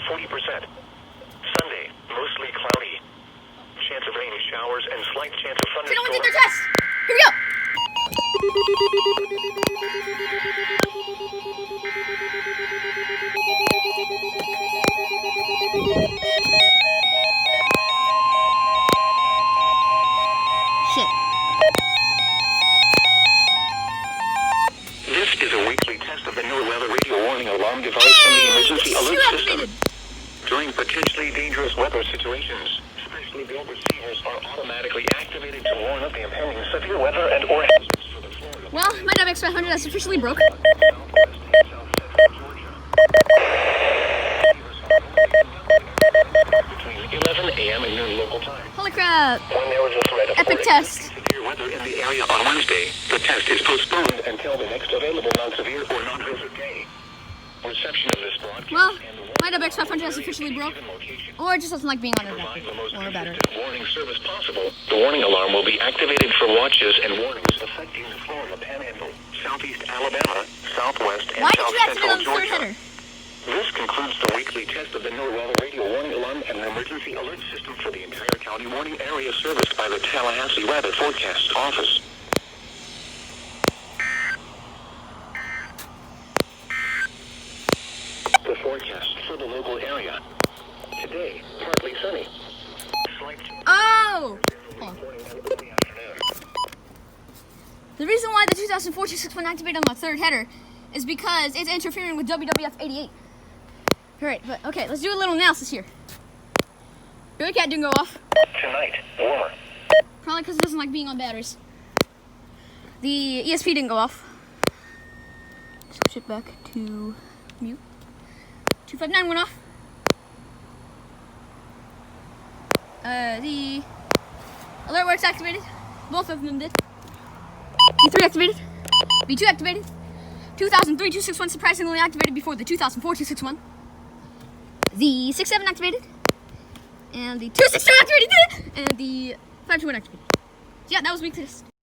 40%. Sunday, mostly cloudy. Chance of rain, showers, and slight chance of They don't thunderstorms. did their test. Here we go. Shit. This is a weekly test of the NOAA radio warning alarm device and the emergency alert system. During potentially dangerous weather situations, especially the receivers are automatically activated to warn of the impending severe weather and or hazards for the Florida. Well, my WX 500 is officially broke. Between 11 a.m. and noon local time. Holy crap. When there was a threat of Epic test. severe weather in the area on Wednesday, the test is postponed until the next available non-severe or non-hazard day. Reception of this broadcast Well, and the my WX 500 is officially broke. Or it just doesn't like being on provide the most or better. consistent warning service possible. The warning alarm will be activated for watches and warnings affecting the Florida Panhandle, Southeast Alabama, Southwest, and Why did South you activate Central on the third Georgia. header? This concludes the weekly test of the NOAA radio warning alarm and emergency alert system for the entire county warning area serviced by the Tallahassee Weather Forecast Office. The forecast for the local area. Today, partly sunny. Slight Oh! morning and early afternoon. The reason why the 2004-261 activated on the third header is because it's interfering with WWF 88. Alright, but okay, let's do a little analysis here. Billy Cat didn't go off. Tonight, warmer. Probably because it doesn't like being on batteries. The ESP didn't go off. Switch it back to mute. 259 went off. The alert works activated. Both of them did. V3 activated. V2 activated. 2003-261 surprisingly activated before the 2004-261. The 67 activated. And the 262 activated. And the 521 activated. So yeah, that was week test.